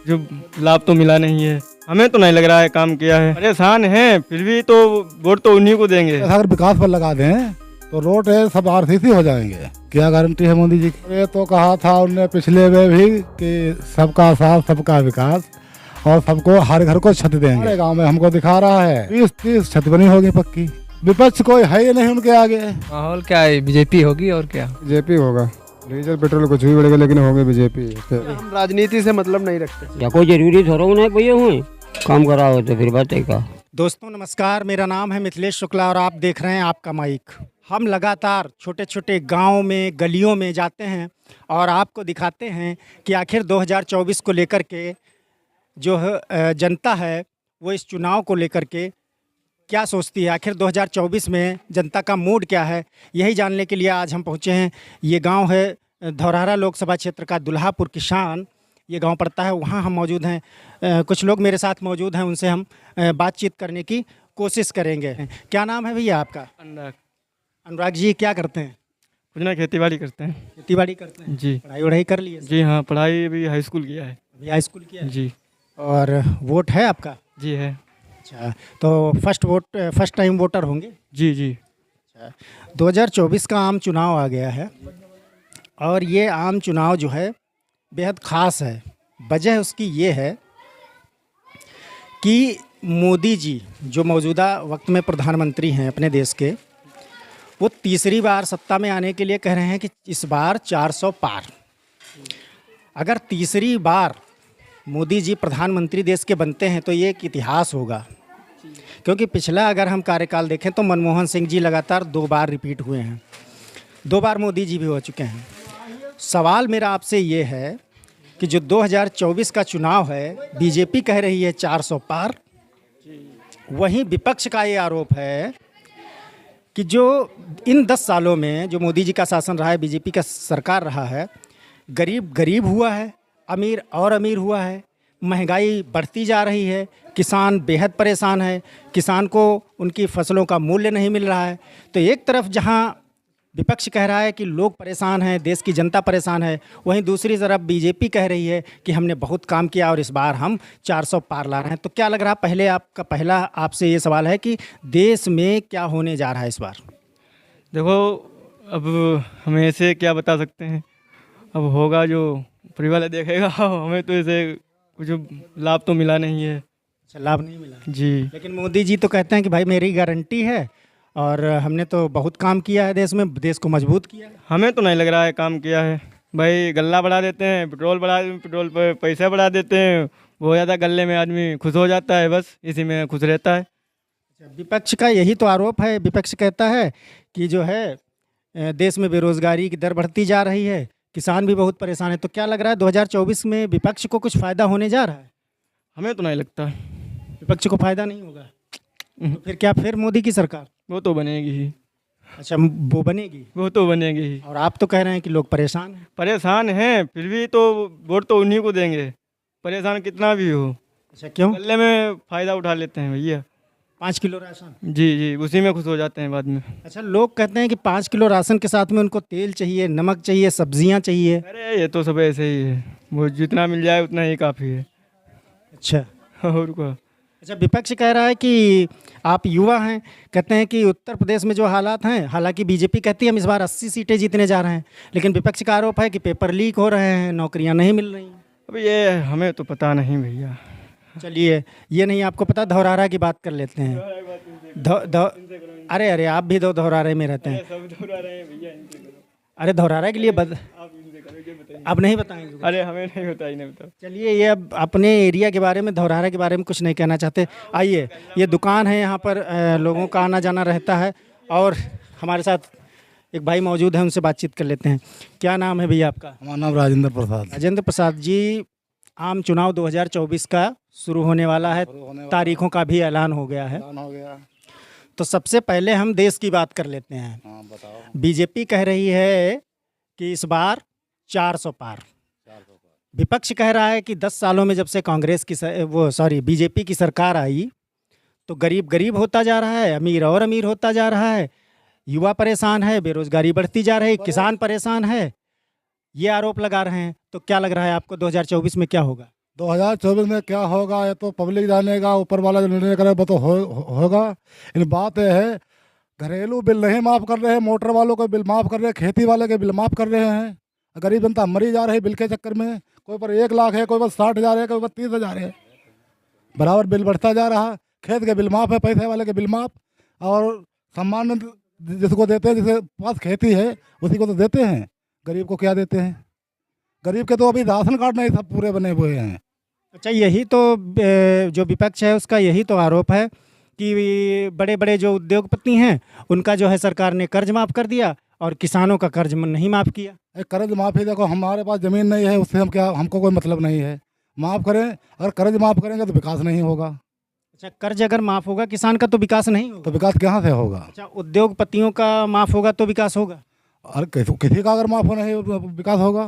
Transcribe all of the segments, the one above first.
जो लाभ तो मिला नहीं है। हमें तो नहीं लग रहा है काम किया है। परेशान हैं, फिर भी तो वोट तो उन्हीं को देंगे। अगर विकास पर लगा दें तो रोड है सब आरसीसी हो जाएंगे। क्या गारंटी है मोदी जी की? ये तो कहा था उनने पिछले में भी कि सबका साथ सबका विकास और सबको हर घर को छत देंगे। हमारे गांव में हमको दिखा रहा है 20-30 छत बनी होगी पक्की। विपक्ष कोई है ही नहीं उनके आगे। माहौल क्या है, बीजेपी होगी और क्या। बीजेपी होगा। डीजल पेट्रोल कुछ भी बढ़ेगा लेकिन होगी बीजेपी। हम राजनीति से मतलब नहीं रखते। क्या कोई जरूरी थोड़ा नहीं भैया हुए काम करा हो तो फिर बात है का। दोस्तों नमस्कार, मेरा नाम है मिथिलेश शुक्ला और आप देख रहे हैं आपका माइक। हम लगातार छोटे छोटे गांव में गलियों में जाते हैं और आपको दिखाते हैं कि आखिर 2024 को लेकर के जो जनता है वो इस चुनाव को लेकर के क्या सोचती है। आखिर 2024 में जनता का मूड क्या है, यही जानने के लिए आज हम पहुंचे हैं। ये गांव है धौरहरा लोकसभा क्षेत्र का दुल्हापुर किसान ये गांव पड़ता है, वहां हम मौजूद हैं। कुछ लोग मेरे साथ मौजूद हैं, उनसे हम बातचीत करने की कोशिश करेंगे। क्या नाम है भैया आपका? अनुराग। अनुराग जी क्या करते हैं? कुछ ना, खेती बाड़ी करते हैं। खेती बाड़ी करते हैं जी। पढ़ाई वढ़ाई कर ली है? जी हाँ, पढ़ाई अभी हाई स्कूल किया है। अभी हाई स्कूल किया है? जी। और वोट है आपका? जी है। अच्छा, तो फर्स्ट टाइम वोटर होंगे? जी जी। अच्छा, 2024 का आम चुनाव आ गया है और ये आम चुनाव जो है बेहद ख़ास है। वजह उसकी ये है कि मोदी जी जो मौजूदा वक्त में प्रधानमंत्री हैं अपने देश के, वो तीसरी बार सत्ता में आने के लिए कह रहे हैं कि इस बार 400 पार। अगर तीसरी बार मोदी जी प्रधानमंत्री देश के बनते हैं तो ये एक इतिहास होगा, क्योंकि पिछला अगर हम कार्यकाल देखें तो मनमोहन सिंह जी लगातार 2 बार रिपीट हुए हैं, 2 बार मोदी जी भी हो चुके हैं। सवाल मेरा आपसे ये है कि जो 2024 का चुनाव है बीजेपी कह रही है 400 पार, वहीं विपक्ष का ये आरोप है कि जो इन 10 सालों में जो मोदी जी का शासन रहा है, बीजेपी का सरकार रहा है, गरीब गरीब हुआ है, अमीर और अमीर हुआ है, महंगाई बढ़ती जा रही है, किसान बेहद परेशान है, किसान को उनकी फसलों का मूल्य नहीं मिल रहा है। तो एक तरफ जहां विपक्ष कह रहा है कि लोग परेशान हैं, देश की जनता परेशान है, वहीं दूसरी तरफ बीजेपी कह रही है कि हमने बहुत काम किया और इस बार हम 400 पार ला रहे हैं। तो क्या लग रहा, पहला आपसे ये सवाल है कि देश में क्या होने जा रहा है इस बार? देखो, अब हम ऐसे क्या बता सकते हैं, अब होगा जो परिवार वाला देखेगा। हमें तो ऐसे कुछ लाभ तो मिला नहीं है। अच्छा, लाभ नहीं मिला जी। लेकिन मोदी जी तो कहते हैं कि भाई मेरी गारंटी है और हमने तो बहुत काम किया है देश में, देश को मजबूत किया है। हमें तो नहीं लग रहा है काम किया है। भाई गल्ला बढ़ा देते हैं, पेट्रोल पर पैसे बढ़ा देते हैं, वो हो जाता है गल्ले में, आदमी खुश हो जाता है, बस इसी में खुश रहता है। विपक्ष का यही तो आरोप है। विपक्ष कहता है कि जो है देश में बेरोजगारी की दर बढ़ती जा रही है, किसान भी बहुत परेशान है। तो क्या लग रहा है 2024 में विपक्ष को कुछ फ़ायदा होने जा रहा है? हमें तो नहीं लगता। विपक्ष को फ़ायदा नहीं होगा तो फिर क्या, फिर मोदी की सरकार? वो तो बनेगी ही। अच्छा, वो बनेगी? वो तो बनेगी ही। और आप तो कह रहे हैं कि लोग परेशान हैं। परेशान हैं, फिर भी तो वोट तो उन्हीं को देंगे, परेशान कितना भी हो। अच्छा, क्यों? गल्ले में फ़ायदा उठा लेते हैं भैया। 5 किलो राशन? जी जी, उसी में खुश हो जाते हैं बाद में। अच्छा, लोग कहते हैं कि 5 किलो राशन के साथ में उनको तेल चाहिए, नमक चाहिए, सब्जियां चाहिए। अरे ये तो सब ऐसे ही है, वो जितना मिल जाए उतना ही काफ़ी है। अच्छा, और क्या। अच्छा, विपक्ष कह रहा है कि आप युवा हैं, कहते हैं कि उत्तर प्रदेश में जो हालात हैं, हालांकि बीजेपी कहती है हम इस बार 80 सीटें जीतने जा रहे हैं, लेकिन विपक्ष का आरोप है कि पेपर लीक हो रहे हैं, नौकरियां नहीं मिल रही। अब ये हमें तो पता नहीं भैया। चलिए, ये नहीं आपको पता, धौरहरा की बात कर लेते हैं। अरे आप भी धौरहरे में रहते हैं। अरे धौरहरा के लिए अब नहीं बताएंगे? अरे हमें नहीं होता ही नहीं बताओ। चलिए, ये अब अपने एरिया के बारे में, धौरहरा के बारे में कुछ नहीं कहना चाहते। आइए, ये दुकान है, यहाँ पर लोगों का आना जाना रहता है और हमारे साथ एक भाई मौजूद है, उनसे बातचीत कर लेते हैं। क्या नाम है भैया आपका? हमारा नाम राजेंद्र प्रसाद। राजेंद्र प्रसाद जी, आम चुनाव 2024 का शुरू होने वाला है, तारीखों का भी ऐलान हो गया है। तो सबसे पहले हम देश की बात कर लेते हैं। हाँ, बताओ। बीजेपी कह रही है कि इस बार 400 पार। विपक्ष कह रहा है कि 10 सालों में जब से बीजेपी की सरकार आई तो गरीब गरीब होता जा रहा है, अमीर और अमीर होता जा रहा है, युवा परेशान है, बेरोजगारी बढ़ती जा रही है, किसान परेशान है, ये आरोप लगा रहे हैं। तो क्या लग रहा है आपको 2024 में क्या होगा? 2024 में क्या होगा ये तो पब्लिक जानेगा, ऊपर वाला जो निर्णय करे वो तो होगा। इन बात यह है, घरेलू बिल नहीं माफ़ कर रहे हैं, मोटर वालों को बिल माफ़ कर रहे हैं, खेती वाले के बिल माफ़ कर रहे हैं। गरीब जनता मरी जा रही है बिल के चक्कर में। कोई पर 1 लाख है, कोई पर 60,000 है, कोई पर 30,000 है, बराबर बिल बढ़ता जा रहा। खेत के बिल माफ़ है, पैसे वाले के बिल माफ़, और सम्मान जिसको देते हैं, जिसके पास खेती है उसी को तो देते हैं, गरीब को क्या देते हैं? गरीब के तो अभी राशन कार्ड नहीं सब पूरे बने हुए हैं। अच्छा, यही तो जो विपक्ष है उसका यही तो आरोप है कि बड़े बड़े जो उद्योगपति हैं उनका जो है सरकार ने कर्ज माफ़ कर दिया और किसानों का कर्ज नहीं माफ़ किया। कर्ज माफ़ी देखो, हमारे पास ज़मीन नहीं है, उससे हम क्या, हमको कोई मतलब नहीं है। माफ़ करें, अगर कर्ज माफ़ करेंगे तो विकास नहीं होगा। अच्छा, कर्ज अगर माफ़ होगा किसान का तो विकास नहीं होगा। तो विकास कहाँ से होगा? अच्छा, उद्योगपतियों का माफ़ होगा तो विकास होगा। और किसी का अगर माफ़ होना है विकास होगा?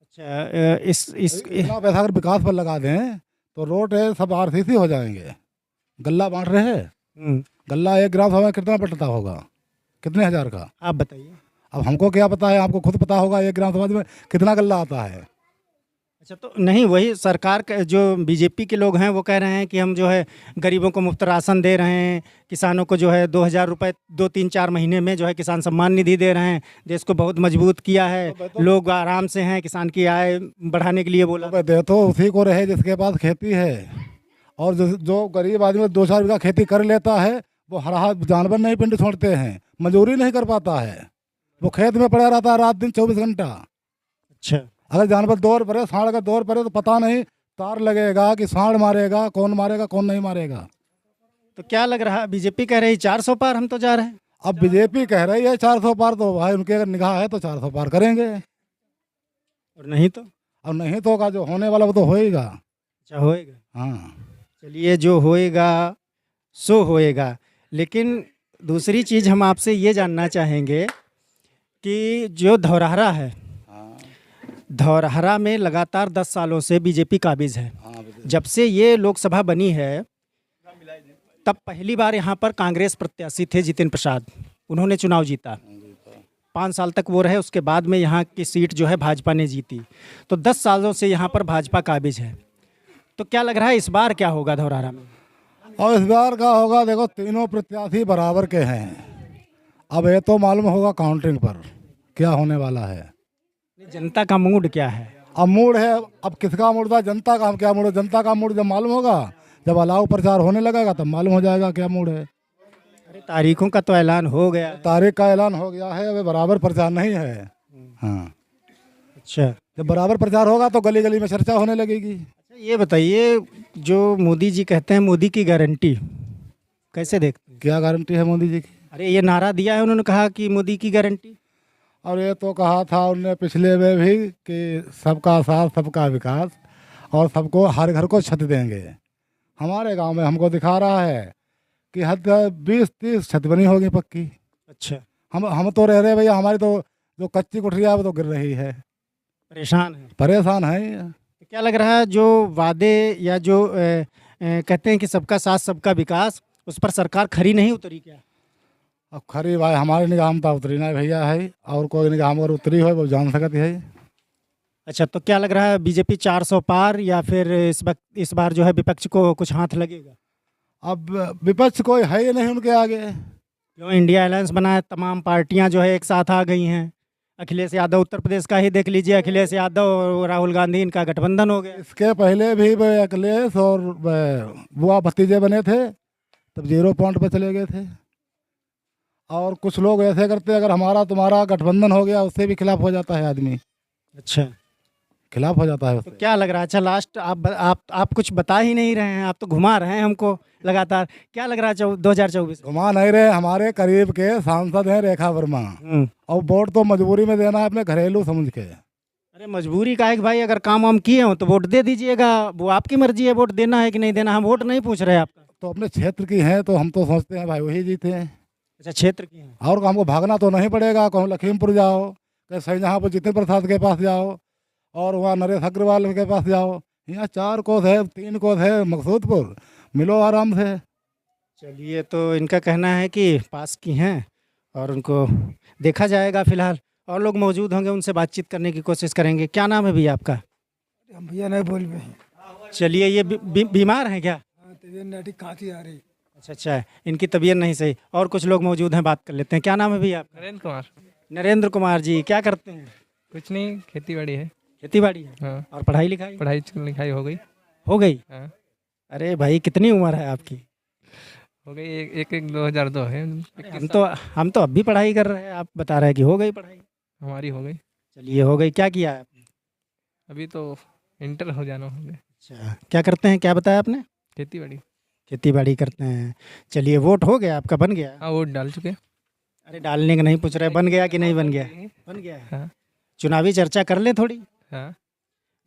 अच्छा, इतना पैसा अगर विकास पर लगा दें तो रोड है सब आरसीसी हो जाएंगे। गल्ला बांट रहे हैं, गल्ला 1 ग्राम सभा में कितना पड़ता होगा, कितने हज़ार का? आप बताइए। अब हमको क्या पता है, आपको खुद पता होगा 1 ग्राम सभा में कितना गल्ला आता है। अच्छा, तो नहीं, वही सरकार के जो बीजेपी के लोग हैं वो कह रहे हैं कि हम जो है गरीबों को मुफ्त राशन दे रहे हैं, किसानों को जो है 2,000 रुपये 2-3-4 महीने में जो है किसान सम्मान निधि दे रहे हैं, देश को बहुत मजबूत किया है, लोग आराम से हैं, किसान की आय बढ़ाने के लिए बोला। तो दे तो उसी को रहे जिसके पास खेती है, और जो गरीब आदमी 2-4 बीघा खेती कर लेता है वो हर हाथ जानवर नहीं पिंड छोड़ते हैं, मजदूरी नहीं कर पाता है, वो खेत में पड़ा रहता है रात दिन 24 घंटा। अच्छा, अगर जानवर दौड़ पड़े, सांड का दौड़ पड़े तो पता नहीं तार लगेगा कि सांड मारेगा, कौन नहीं मारेगा। तो क्या लग रहा है, बीजेपी कह रही 400 पार हम तो जा रहे हैं। अब बीजेपी कह रही है 400 पार, तो भाई उनके अगर निगाह है तो 400 पार करेंगे, और नहीं तो? अब नहीं तो होगा, जो होने वाला वो तो होएगा। अच्छा, होएगा। हाँ, चलिए, जो होएगा सो होएगा। लेकिन दूसरी चीज़ हम आपसे ये जानना चाहेंगे कि जो धौरहरा है, धौरहरा में लगातार 10 सालों से बीजेपी काबिज है। जब से ये लोकसभा बनी है तब पहली बार यहाँ पर कांग्रेस प्रत्याशी थे जितिन प्रसाद, उन्होंने चुनाव जीता, 5 साल तक वो रहे, उसके बाद में यहाँ की सीट जो है भाजपा ने जीती। तो 10 सालों से यहाँ पर भाजपा काबिज है। तो क्या लग रहा है इस बार क्या होगा धौरहरा में? और इस बार का होगा, देखो तीनों प्रत्याशी बराबर के हैं। अब ये तो मालूम होगा काउंटिंग पर क्या होने वाला है। जनता का मूड क्या है? अब मूड है, अब किसका मूड था, जनता का, हम क्या मूड है? जनता का मूड जब मालूम होगा, जब अलाव प्रचार होने लगेगा तब मालूम हो जाएगा क्या मूड है। अरे, तारीखों का तो ऐलान हो गया। तारीख का ऐलान हो गया है, अभी बराबर प्रचार नहीं है। हाँ, अच्छा, जब बराबर प्रचार होगा तो गली गली में चर्चा होने लगेगी। अच्छा, ये बताइए, जो मोदी जी कहते हैं मोदी की गारंटी कैसे देखते हैं? क्या गारंटी है मोदी जी की? अरे, ये नारा दिया है उन्होंने, कहा कि मोदी की गारंटी। और ये तो कहा था उनने पिछले में भी कि सबका साथ सबका विकास, और सबको हर घर को छत देंगे। हमारे गांव में हमको दिखा रहा है कि हद 20-30 छत बनी होगी पक्की। अच्छा, हम तो रह रहे भैया, हमारी तो जो कच्ची कुठरिया है वो तो गिर रही है, परेशान है। तो क्या लग रहा है जो वादे या जो कहते हैं कि सबका साथ सबका विकास, उस पर सरकार खरी नहीं उतरी क्या? अब खरी भाई हमारे निगाह में तो उतरी ना भैया है, और कोई निगाह में अगर उतरी हो वो जान सकती है। अच्छा, तो क्या लग रहा है बीजेपी 400 पार, या फिर इस बार जो है विपक्ष को कुछ हाथ लगेगा? अब विपक्ष कोई है ही नहीं उनके आगे। जो इंडिया अलायंस बना है, तमाम पार्टियां जो है एक साथ आ गई हैं। अखिलेश यादव, उत्तर प्रदेश का ही देख लीजिए, अखिलेश यादव और राहुल गांधी, इनका गठबंधन हो गया। इसके पहले भी अखिलेश और बुआ भतीजे बने थे, तब 0 पॉइंट पर चले गए थे। और कुछ लोग ऐसे करते, अगर हमारा तुम्हारा गठबंधन हो गया उससे भी खिलाफ हो जाता है आदमी। अच्छा, खिलाफ हो जाता है। तो क्या लग रहा है? अच्छा, लास्ट आप कुछ बता ही नहीं रहे हैं, आप तो घुमा रहे हैं हमको लगातार। क्या लग रहा है 2024? घुमा नहीं रहे, हमारे करीब के सांसद हैं रेखा वर्मा, और वोट तो मजबूरी में देना है अपने घरेलू समझ के। अरे, मजबूरी का है कि भाई, अगर काम वाम किए हो तो वोट दे दीजिएगा, वो आपकी मर्जी है वोट देना है कि नहीं देना, हम वोट नहीं पूछ रहे आपका। तो अपने क्षेत्र की हैं तो हम तो सोचते हैं भाई वही जीते हैं। अच्छा, क्षेत्र की हैं। और हमको भागना तो नहीं पड़ेगा, कहूँ लखीमपुर जाओ, कहीं शाहजहाँपुर जितिन प्रसाद के पास जाओ, और वहाँ नरेश अग्रवाल के पास जाओ। यहाँ 4 कोस है, 3 कोस है, मकसूदपुर, मिलो आराम से। चलिए, तो इनका कहना है कि पास की हैं और उनको देखा जाएगा। फिलहाल और लोग मौजूद होंगे, उनसे बातचीत करने की कोशिश करेंगे। क्या नाम है भैया आपका? हम भैया नहीं बोल रहे हैं। चलिए ये बीमार हैं क्या? खांसी आ रही। अच्छा अच्छा, इनकी तबीयत नहीं सही। और कुछ लोग मौजूद हैं, बात कर लेते हैं। क्या नाम है भैया आपका? नरेंद्र कुमार। नरेंद्र कुमार जी, क्या करते हैं? कुछ नहीं, खेती बाड़ी है। खेती बाड़ी है। हाँ। और पढ़ाई लिखाई? पढ़ाई लिखाई हो गई। हो गई? हाँ। अरे भाई, कितनी उम्र है आपकी? हो गई, एक 2002 है। हम तो अब भी पढ़ाई कर रहे हैं, आप बता रहे हैं कि हो गई पढ़ाई। हमारी हो गई। चलिए, हो गई। क्या किया है आपने? अभी तो इंटर हो जाना हो गया। अच्छा, क्या करते हैं, क्या बताया आपने? खेती बाड़ी। खेती बाड़ी करते हैं। चलिए, वोट हो गया आपका, बन गया? हाँ, वोट डाल चुके। अरे डालने का नहीं पूछ रहे, बन गया कि नहीं बन गया? बन गया है। हाँ। चुनावी चर्चा कर ले थोड़ी। हाँ।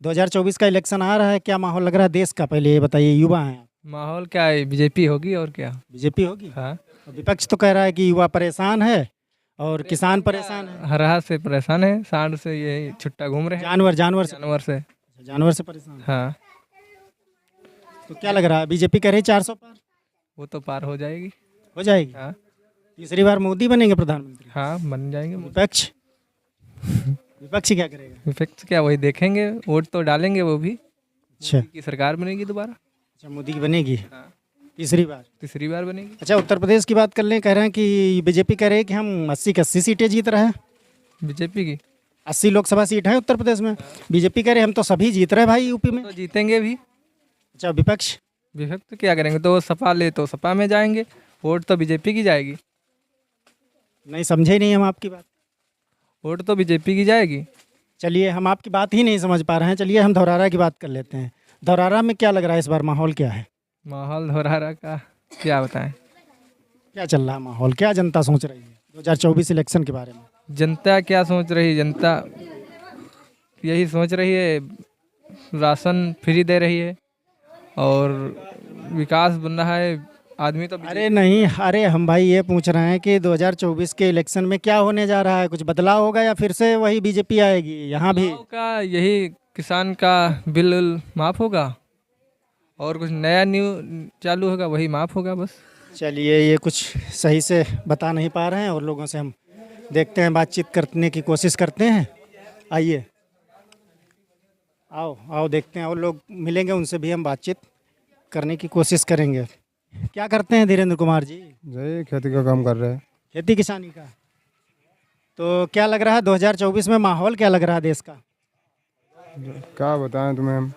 2024 का इलेक्शन आ रहा है, क्या माहौल लग रहा है देश का? पहले ये बताइए, युवा हैं आप। माहौल क्या है, बीजेपी होगी और क्या। बीजेपी होगी? हाँ। और विपक्ष तो कह रहा है कि युवा परेशान है और किसान परेशान है। हर हाथ से परेशान है, सांड से ये छुट्टा घूम रहे हैं। जानवर जानवर से। परेशान है। हाँ। तो क्या लग रहा है, बीजेपी कह रही 400 पार? वो तो पार हो जाएगी। हो जाएगी? हाँ। तीसरी बार मोदी बनेंगे प्रधानमंत्री? हाँ, बन जाएंगे। विपक्ष विपक्ष क्या करेगा? विपक्ष क्या, वही देखेंगे, वोट तो डालेंगे वो भी। अच्छा मोदी की सरकार बनेगी दोबारा। अच्छा, मोदी की बनेगी हाँ। तीसरी बार? तीसरी बार बनेगी। अच्छा, उत्तर प्रदेश की बात कर लें। कह रहे हैं कि बीजेपी कह रही है कि हम 80 की 80 सीटें जीत रहे हैं। बीजेपी की 80 लोकसभा सीट है उत्तर प्रदेश में। बीजेपी कह रहे हैं हम तो सभी जीत रहे हैं भाई यूपी में। तो जीतेंगे भी। अच्छा, विपक्ष? विपक्ष तो क्या करेंगे, तो सपा ले तो सपा में जाएंगे, वोट तो बीजेपी की जाएगी। नहीं समझे ही नहीं हम आपकी बात। वोट तो बीजेपी की जाएगी। चलिए, हम आपकी बात ही नहीं समझ पा रहे हैं। चलिए, हम धौरारा की बात कर लेते हैं। धौरारा में क्या लग रहा है इस बार, माहौल क्या है? माहौल धौरारा का क्या बताएं। क्या चल रहा है माहौल, क्या जनता सोच रही है 2024 इलेक्शन के बारे में? जनता क्या सोच रही है, जनता यही सोच रही है, राशन फ्री दे रही है और विकास बन रहा है। आदमी तो अरे नहीं, अरे हम भाई ये पूछ रहे हैं कि 2024 के इलेक्शन में क्या होने जा रहा है, कुछ बदलाव होगा या फिर से वही बीजेपी आएगी यहाँ भी? बदलाव का यही, किसान का बिल माफ़ होगा और कुछ नया न्यू चालू होगा, वही माफ़ होगा बस। चलिए, ये कुछ सही से बता नहीं पा रहे हैं और लोगों से हम देखते हैं, बातचीत करने की कोशिश करते हैं। आइए, आओ आओ देखते हैं, और लोग मिलेंगे, उनसे भी हम बातचीत करने की कोशिश करेंगे। क्या करते हैं धीरेन्द्र कुमार जी? यही खेती का काम कर रहे हैं। खेती किसानी का। तो क्या लग रहा है 2024 में माहौल क्या लग रहा है देश का? क्या बताएं तुम्हें हम,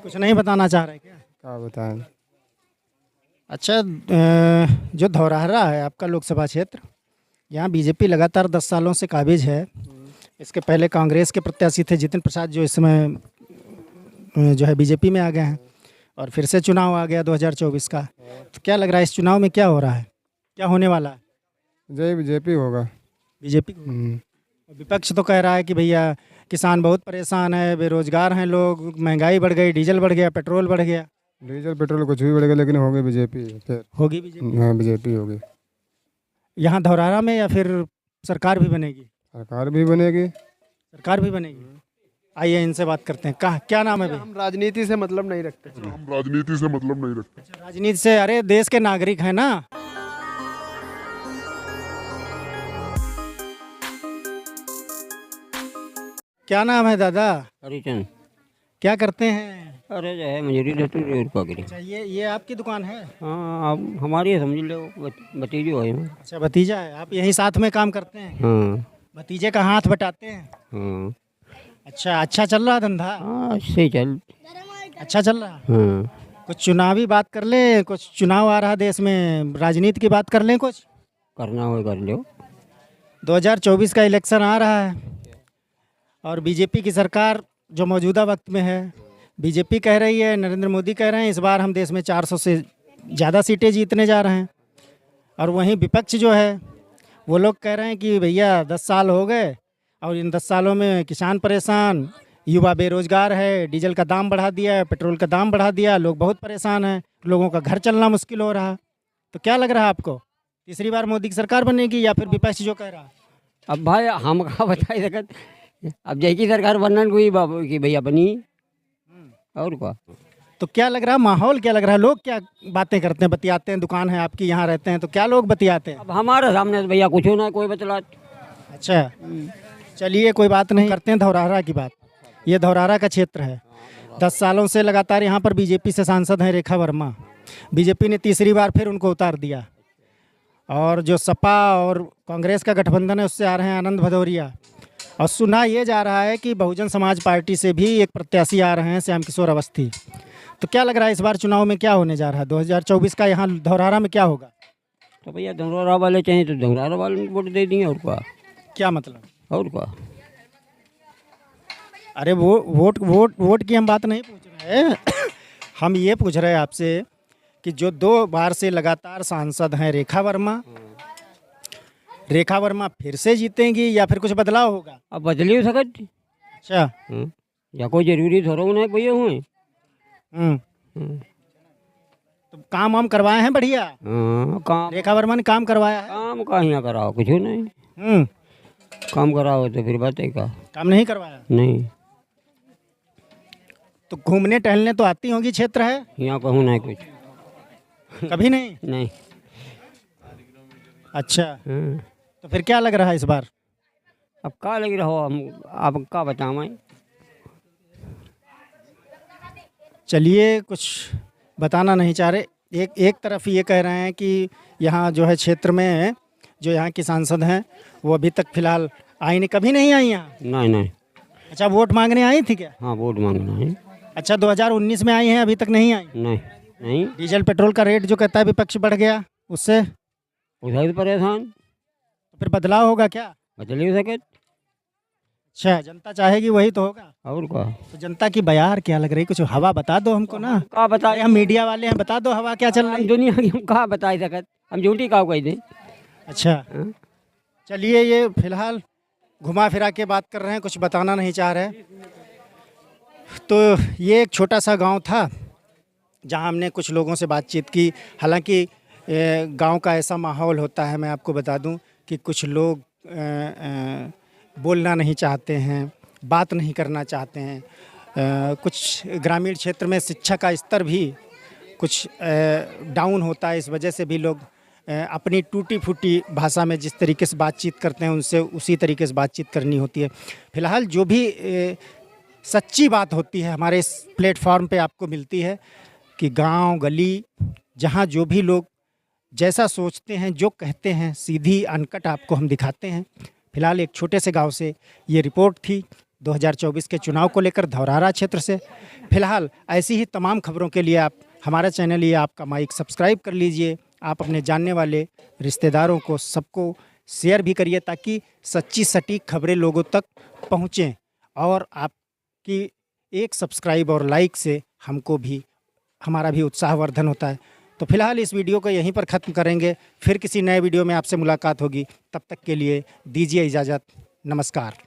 कुछ नहीं बताना चाह रहे क्या? क्या बताएं। अच्छा, जो धौराहरा है आपका लोकसभा क्षेत्र, यहाँ बीजेपी लगातार 10 सालों से काबिज है। इसके पहले कांग्रेस के प्रत्याशी थे जितिन प्रसाद, जो इस समय जो है बीजेपी में आ गए हैं और फिर से चुनाव आ गया 2024 का। तो क्या लग रहा है इस चुनाव में क्या हो रहा है, क्या होने वाला है? जय बीजेपी होगा। बीजेपी? विपक्ष तो कह रहा है कि भैया किसान बहुत परेशान है, बेरोजगार हैं लोग, महंगाई बढ़ गई, डीजल बढ़ गया, पेट्रोल बढ़ गया। डीजल पेट्रोल कुछ भी बढ़ेगा, लेकिन होगी बीजेपी। फिर होगी बीजेपी? हाँ, बीजेपी होगी। यहाँ धौरारा में, या फिर सरकार भी बनेगी? सरकार भी बनेगी। सरकार भी बनेगी। आइए इनसे बात करते हैं। कहाँ, क्या नाम है भाई? हम राजनीति से मतलब नहीं रखते। राजनीति से? अरे देश के नागरिक हैं ना। क्या नाम है दादा? हरिचंद। क्या करते हैं? अरे जो है मजूरी रहती है और क्या करें। अच्छा, ये आपकी दुकान है? हाँ, अब हमारी है, समझ लो, भतीजो है। अच्छा, भतीजा है। आप यही साथ में काम करते हैं? हाँ भतीजे का हाथ बटाते हैं? हाँ अच्छा, अच्छा चल रहा धंधा? हाँ, अच्छे चल। अच्छा चल रहा। हाँ, कुछ चुनावी बात कर ले, कुछ चुनाव आ रहा देश में, राजनीति की बात कर लें कुछ। करना हो कर लो। 2024 का इलेक्शन आ रहा है और बीजेपी की सरकार जो मौजूदा वक्त में है, बीजेपी कह रही है, नरेंद्र मोदी कह रहे हैं इस बार हम देश में 400 से ज़्यादा सीटें जीतने जा रहे हैं। और वहीं विपक्ष जो है वो लोग कह रहे हैं कि भैया 10 साल हो गए और इन 10 सालों में किसान परेशान, युवा बेरोजगार है, डीजल का दाम बढ़ा दिया है, पेट्रोल का दाम बढ़ा दिया, लोग बहुत परेशान हैं, लोगों का घर चलना मुश्किल हो रहा। तो क्या लग रहा है आपको, तीसरी बार मोदी की सरकार बनेगी या फिर विपक्ष जो कह रहा? अब भाई हम कहाँ बता सकत, अब जैसी सरकार बनना कोई बाबू की भैया बनी और क्या। तो क्या लग रहा है, माहौल क्या लग रहा है, लोग क्या बातें करते हैं, बतियाते हैं? दुकान है आपकी, यहाँ रहते हैं, तो क्या लोग बतियाते हैं? अब हमारे सामने तो भैया कुछ ना कोई बतला। अच्छा, चलिए कोई बात नहीं, करते हैं धौराहरा की बात। ये धौरारा का क्षेत्र है। 10 सालों से लगातार यहाँ पर बीजेपी से सांसद हैं रेखा वर्मा। बीजेपी ने तीसरी बार फिर उनको उतार दिया। और जो सपा और कांग्रेस का गठबंधन है उससे आ रहे हैं आनंद भदौरिया। और सुना ये जा रहा है कि बहुजन समाज पार्टी से भी एक प्रत्याशी आ रहे हैं, श्याम किशोर अवस्थी। तो क्या लग रहा है इस बार चुनाव में क्या होने जा रहा है? 2024 का यहाँ धौरारा में क्या होगा? तो भैया धौरारा वाले चाहिए तो धौरारा वाले को वोट दे दिए, और क्या मतलब? और क्या। अरे वो वोट की हम बात नहीं पूछ रहे हैं। हम ये पूछ रहे हैं आपसे कि जो 2 बार से लगातार सांसद हैं रेखा वर्मा फिर से जीतेंगी या फिर कुछ बदलाव होगा? अब बदली हो सकत। अच्छा। या कोई जरूरी थोड़ा नहीं भैया हुए। तो काम वाम करवाए हैं बढ़िया? काम रेखा वर्मा ने काम करवाया है? काम कहाँ कराओ, कुछ नहीं। काम कराओ तो फिर बात है का। काम नहीं करवाया? नहीं। तो घूमने टहलने तो आती होगी, क्षेत्र है यहाँ कहूँ नहीं कुछ। कभी नहीं? नहीं। अच्छा। तो फिर क्या लग रहा है इस बार? अब क्या लग रहा हो, हम आप क्या बताएं। चलिए, कुछ बताना नहीं चाह रहे। एक तरफ ये कह रहे हैं कि यहाँ जो है क्षेत्र में जो यहाँ की सांसद हैं वो अभी तक फिलहाल आई नहीं, कभी नहीं आई यहाँ? नहीं। अच्छा, वोट मांगने आई थी क्या? हाँ, वोट मांगना है। अच्छा, 2019 में आई हैं, अभी तक नहीं आई? नहीं। डीजल पेट्रोल का रेट जो कहता है विपक्ष बढ़ गया, उससे उधर परेशान। तो फिर बदलाव होगा क्या? बदल हो सके। अच्छा, जनता चाहेगी वही तो होगा। और क्या। तो जनता की बयार क्या लग रही? कुछ हवा बता दो हमको ना। क्या बताए हम मीडिया वाले हैं, बता दो हवा क्या चल रही है। दुनिया की हम कहाँ बता सकत, हम झूठी कहा कह दें। अच्छा, चलिए, ये फिलहाल घुमा फिरा के बात कर रहे हैं, कुछ बताना नहीं चाह रहे। तो ये एक छोटा सा गांव था जहां हमने कुछ लोगों से बातचीत की। हालांकि गांव का ऐसा माहौल होता है, मैं आपको बता दूं कि कुछ लोग बोलना नहीं चाहते हैं, बात नहीं करना चाहते हैं। कुछ ग्रामीण क्षेत्र में शिक्षा का स्तर भी कुछ डाउन होता है, इस वजह से भी लोग अपनी टूटी फूटी भाषा में जिस तरीके से बातचीत करते हैं उनसे उसी तरीके से बातचीत करनी होती है। फिलहाल जो भी सच्ची बात होती है हमारे इस प्लेटफॉर्म पे आपको मिलती है कि गांव गली जहां जो भी लोग जैसा सोचते हैं, जो कहते हैं, सीधी अनकट आपको हम दिखाते हैं। फिलहाल एक छोटे से गांव से ये रिपोर्ट थी 2024 के चुनाव को लेकर धौरारा क्षेत्र से। फिलहाल ऐसी ही तमाम खबरों के लिए आप हमारा चैनल ये आपका माइक सब्सक्राइब कर लीजिए। आप अपने जानने वाले रिश्तेदारों को सबको शेयर भी करिए ताकि सच्ची सटीक खबरें लोगों तक पहुँचें। और आपकी एक सब्सक्राइब और लाइक से हमको भी हमारा भी उत्साहवर्धन होता है। तो फिलहाल इस वीडियो को यहीं पर ख़त्म करेंगे, फिर किसी नए वीडियो में आपसे मुलाकात होगी। तब तक के लिए दीजिए इजाज़त। नमस्कार।